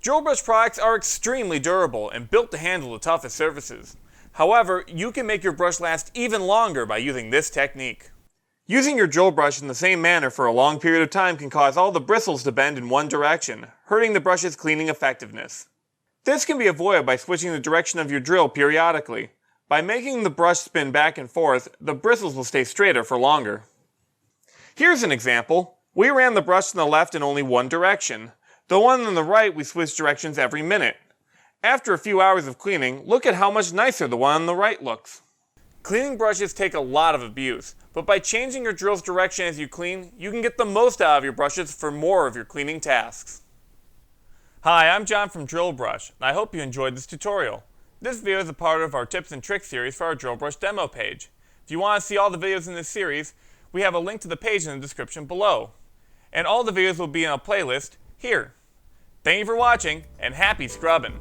Drillbrush products are extremely durable and built to handle the toughest surfaces. However, you can make your brush last even longer by using this technique. Using your drill brush in the same manner for a long period of time can cause all the bristles to bend in one direction, hurting the brush's cleaning effectiveness. This can be avoided by switching the direction of your drill periodically. By making the brush spin back and forth, the bristles will stay straighter for longer. Here's an example. We ran the brush in the left in only one direction. The one on the right we switched directions every minute. After a few hours of cleaning, look at how much nicer the one on the right looks. Cleaning brushes take a lot of abuse, but by changing your drill's direction as you clean, you can get the most out of your brushes for more of your cleaning tasks. Hi, I'm John from Drillbrush, and I hope you enjoyed this tutorial. This video is a part of our tips and tricks series for our Drillbrush demo page. If you want to see all the videos in this series, we have a link to the page in the description below. And all the videos will be in a playlist here. Thank you for watching, and happy scrubbing!